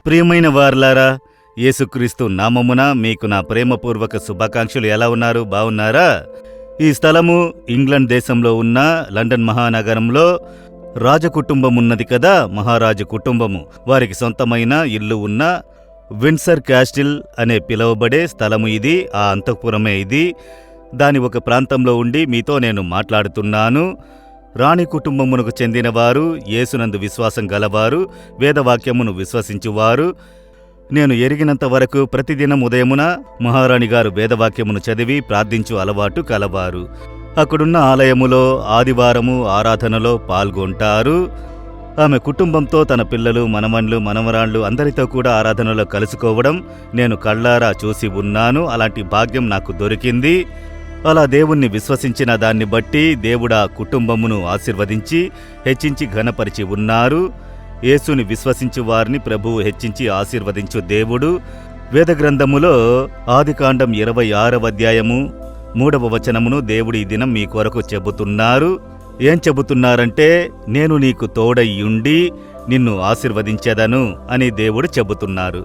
ప్రియమైన వారలారా, యేసుక్రీస్తు నామమున మీకు నా ప్రేమపూర్వక శుభాకాంక్షలు. ఎలా ఉన్నారు? బాగున్నారా? ఈ స్థలము ఇంగ్లండ్ దేశంలో ఉన్న లండన్ మహానగరంలో రాజకుటుంబం ఉన్నది కదా, మహారాజు కుటుంబము. వారికి సొంతమైన ఇల్లు ఉన్న విండ్సర్ క్యాస్టిల్ అనే పిలువబడే స్థలము ఇది. ఆ అంతఃపురమే ఇది. దాని ఒక ప్రాంతంలో ఉండి మీతో నేను మాట్లాడుతున్నాను. రాణి కుటుంబమునకు చెందినవారు, యేసునందు విశ్వాసం గలవారు, వేదవాక్యమును విశ్వసించువారు. నేను ఎరిగినంత వరకు ప్రతిదినం ఉదయమున మహారాణి గారు వేదవాక్యమును చదివి ప్రార్థించు అలవాటు కలవారు. అక్కడున్న ఆలయములో ఆదివారము ఆరాధనలో పాల్గొంటారు. ఆమె కుటుంబంతో తన పిల్లలు, మనమన్లు, మనమరాళ్ళు అందరితో కూడా ఆరాధనలో కలుసుకోవడం నేను కళ్ళారా చూసి ఉన్నాను. అలాంటి భాగ్యం నాకు దొరికింది. అలా దేవుణ్ణి విశ్వసించిన దాన్ని బట్టి దేవుడా కుటుంబమును ఆశీర్వదించి హెచ్చించి ఘనపరిచి ఉన్నారు. యేసుని విశ్వసించు వారిని ప్రభువు హెచ్చించి ఆశీర్వదించు దేవుడు. వేదగ్రంథములో ఆదికాండం 26వ అధ్యాయము 3వ వచనమును దేవుడు ఈ దినం మీ కొరకు చెబుతున్నారు. ఏం చెబుతున్నారంటే, నేను నీకు తోడయ్యుండి నిన్ను ఆశీర్వదించెదను అని దేవుడు చెబుతున్నారు.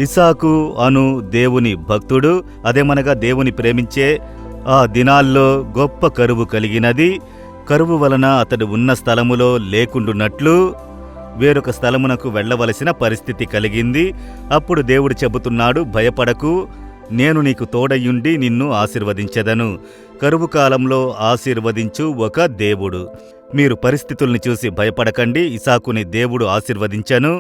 ఇస్సాకు అను దేవుని భక్తుడు, అదేమనగా దేవుని ప్రేమించే ఆ దినాల్లో గొప్ప కరువు కలిగినది. కరువు వలన అతడు ఉన్న స్థలములో లేకుండునట్లు వేరొక స్థలమునకు వెళ్లవలసిన పరిస్థితి కలిగింది. అప్పుడు దేవుడు చెబుతున్నాడు, భయపడకు, నేను నీకు తోడయ్యుండి నిన్ను ఆశీర్వదించెదను. కరువు కాలంలో ఆశీర్వదించు ఒక దేవుడు. మీరు పరిస్థితుల్ని చూసి భయపడకండి. ఇస్సాకుని దేవుడు ఆశీర్వదించెను.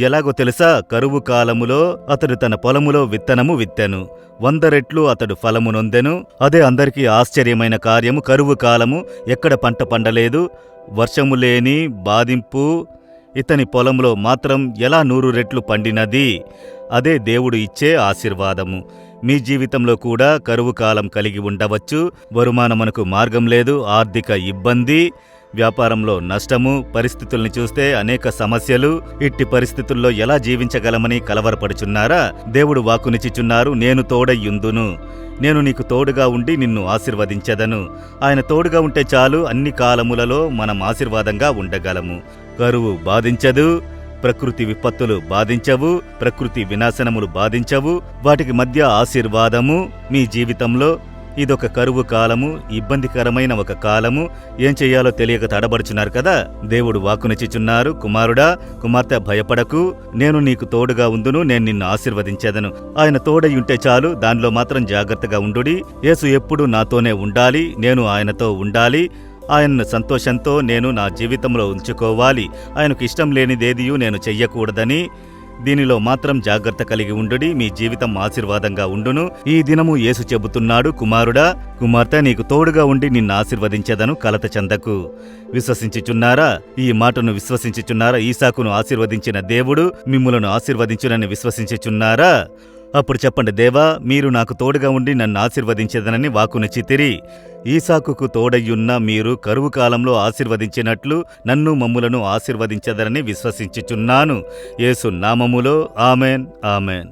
ఎలాగో తెలుసా? కరువు కాలములో అతడు తన పొలములో విత్తనము విత్తెను. 100 రెట్లు అతడు ఫలము నొందెను. అదే అందరికీ ఆశ్చర్యమైన కార్యము. కరువు కాలము, ఎక్కడ పంట పండలేదు, వర్షము లేని బాధింపు. ఇతని పొలంలో మాత్రం ఎలా 100 రెట్లు పండినది. అదే దేవుడు ఇచ్చే ఆశీర్వాదము. మీ జీవితంలో కూడా కరువు కాలం కలిగి ఉండవచ్చు. వరుమానమునకు మార్గం లేదు, ఆర్థిక ఇబ్బంది, వ్యాపారంలో నష్టము, పరిస్థితుల్ని చూస్తే అనేక సమస్యలు. ఇట్టి పరిస్థితుల్లో ఎలా జీవించగలమని కలవరపడుచున్నారా? దేవుడు వాక్కునిచ్చుచున్నారు, నేను తోడయ్యుందును, నేను నీకు తోడుగా ఉండి నిన్ను ఆశీర్వదించెదను. ఆయన తోడుగా ఉంటే చాలు, అన్ని కాలములలో మనం ఆశీర్వాదంగా ఉండగలము. కరువు బాధించదు, ప్రకృతి విపత్తులు బాధించవు, ప్రకృతి వినాశనములు బాధించవు. వాటికి మధ్య ఆశీర్వాదము మీ జీవితంలో. ఇదొక కరువు కాలము, ఇబ్బందికరమైన ఒక కాలము. ఏం చెయ్యాలో తెలియక తడబడుచున్నారు కదా. దేవుడు వాక్కునిచ్చుచున్నారు, కుమారుడా, కుమార్తె, భయపడకు, నేను నీకు తోడుగా ఉందును, నేను నిన్ను ఆశీర్వదించెదను. ఆయన తోడయుంటే చాలు, దానిలో మాత్రం జాగ్రత్తగా ఉండుడి. యేసు ఎప్పుడు నాతోనే ఉండాలి, నేను ఆయనతో ఉండాలి. ఆయన్ను సంతోషంతో నేను నా జీవితంలో ఉంచుకోవాలి. ఆయనకు ఇష్టం లేనిదేదియూ నేను చెయ్యకూడదని. దీనిలో మాత్రం జాగ్రత్త కలిగి ఉండుడి, మీ జీవితం ఆశీర్వాదంగా ఉండును. ఈ దినము యేసు చెబుతున్నాడు, కుమారుడా, కుమార్తె, నీకు తోడుగా ఉండి నిన్ను ఆశీర్వదించెదను, కలత చెందకు. విశ్వసించుచున్నారా? ఈ మాటను విశ్వసించుచున్నారా? ఈసాకును ఆశీర్వదించిన దేవుడు మిమ్ములను ఆశీర్వదించునని విశ్వసించుచున్నారా? అప్పుడు చెప్పండి, దేవా, మీరు నాకు తోడుగా ఉండి నన్ను ఆశీర్వదించెదనని వాక్కునిచ్చితిరి. ఈసాకుకు తోడయ్యున్న మీరు కరువు కాలంలో ఆశీర్వదించినట్లు నన్ను మమ్ములను ఆశీర్వదించెదరని విశ్వసించుచున్నాను. యేసు నామములో ఆమెన్, ఆమెన్.